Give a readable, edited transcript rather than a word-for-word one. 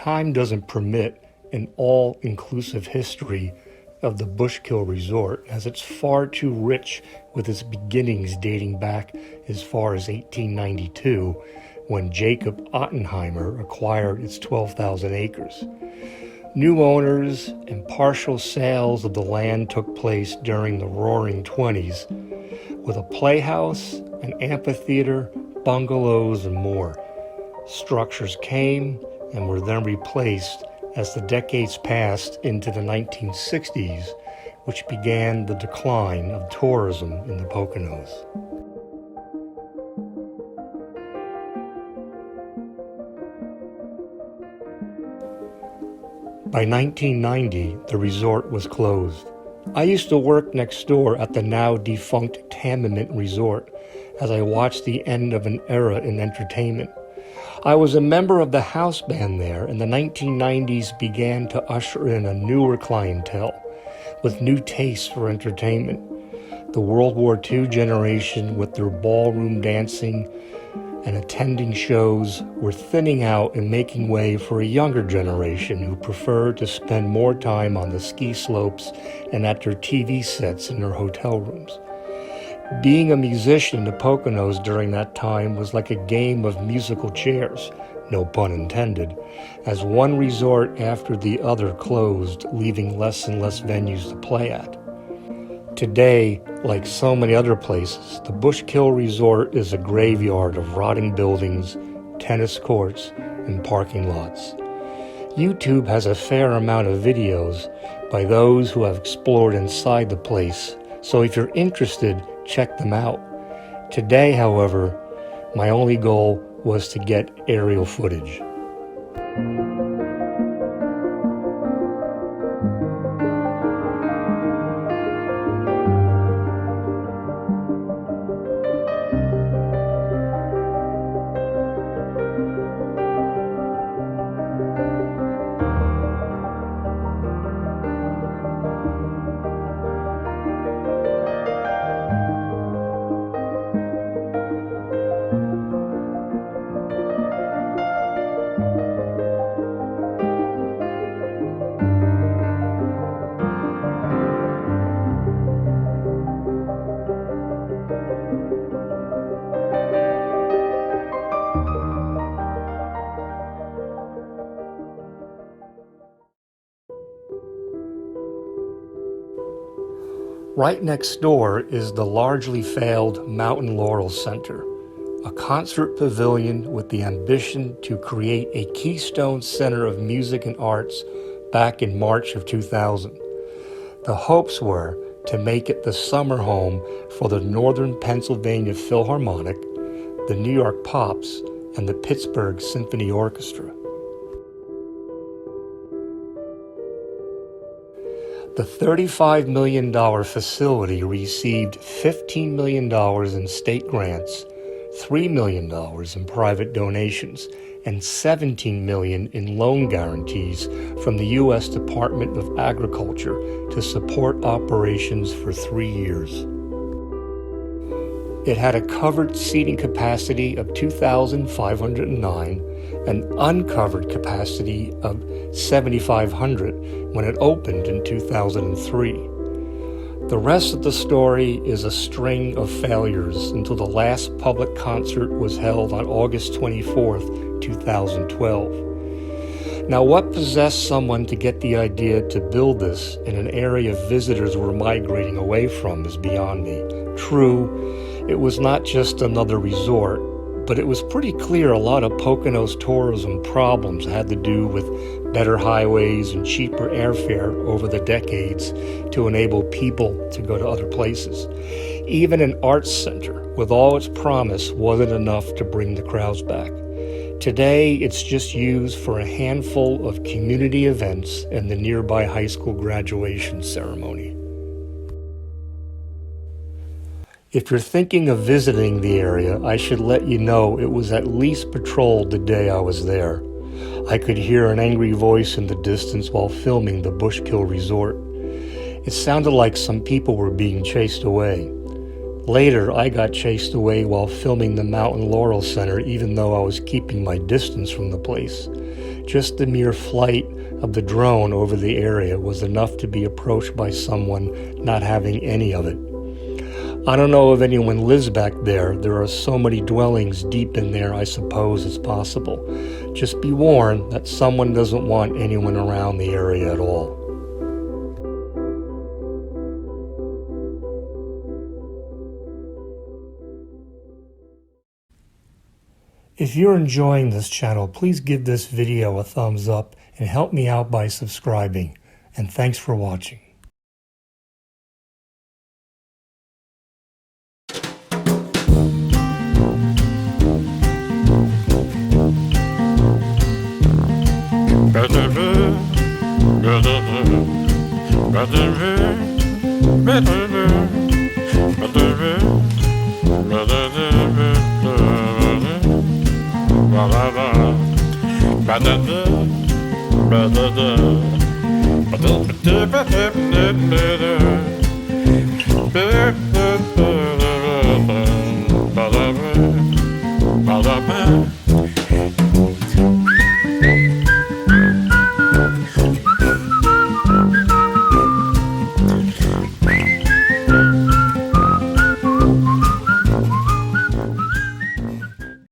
time doesn't permit an all-inclusive history of the Bushkill Resort, as it's far too rich with its beginnings dating back as far as 1892, when Jacob Ottenheimer acquired its 12,000 acres. New owners and partial sales of the land took place during the Roaring Twenties, with a playhouse, an amphitheater, bungalows, and more. Structures came and were then replaced as the decades passed into the 1960s, which began the decline of tourism in the Poconos. By 1990, the resort was closed. I used to work next door at the now defunct Tamiment Resort as I watched the end of an era in entertainment. I was a member of the house band there, and the 1990s began to usher in a newer clientele with new tastes for entertainment. The World War II generation, with their ballroom dancing and attending shows, were thinning out and making way for a younger generation who preferred to spend more time on the ski slopes and at their TV sets in their hotel rooms. Being a musician in the Poconos during that time was like a game of musical chairs, no pun intended, as one resort after the other closed, leaving less and less venues to play at. Today, like so many other places, the Bushkill Resort is a graveyard of rotting buildings, tennis courts, and parking lots. YouTube has a fair amount of videos by those who have explored inside the place, so if you're interested, check them out. Today, however, my only goal was to get aerial footage. Right next door is the largely failed Mountain Laurel Center, a concert pavilion with the ambition to create a keystone center of music and arts back in March of 2000. The hopes were to make it the summer home for the Northern Pennsylvania Philharmonic, the New York Pops, and the Pittsburgh Symphony Orchestra. The $35 million facility received $15 million in state grants, $3 million in private donations, and $17 million in loan guarantees from the U.S. Department of Agriculture to support operations for 3 years. It had a covered seating capacity of 2,509, an uncovered capacity of 7,500 when it opened in 2003. The rest of the story is a string of failures until the last public concert was held on August 24th, 2012. Now, what possessed someone to get the idea to build this in an area visitors were migrating away from is beyond me. True, it was not just another resort, but it was pretty clear a lot of Pocono's tourism problems had to do with better highways and cheaper airfare over the decades to enable people to go to other places. Even an arts center, with all its promise, wasn't enough to bring the crowds back. Today, it's just used for a handful of community events and the nearby high school graduation ceremony. If you're thinking of visiting the area, I should let you know it was at least patrolled the day I was there. I could hear an angry voice in the distance while filming the Bushkill Resort. It sounded like some people were being chased away. Later, I got chased away while filming the Mountain Laurel Center, even though I was keeping my distance from the place. Just the mere flight of the drone over the area was enough to be approached by someone not having any of it. I don't know if anyone lives back there. There are so many dwellings deep in there, I suppose it's possible. Just be warned that someone doesn't want anyone around the area at all. If you're enjoying this channel, please give this video a thumbs up and help me out by subscribing. And thanks for watching. Ba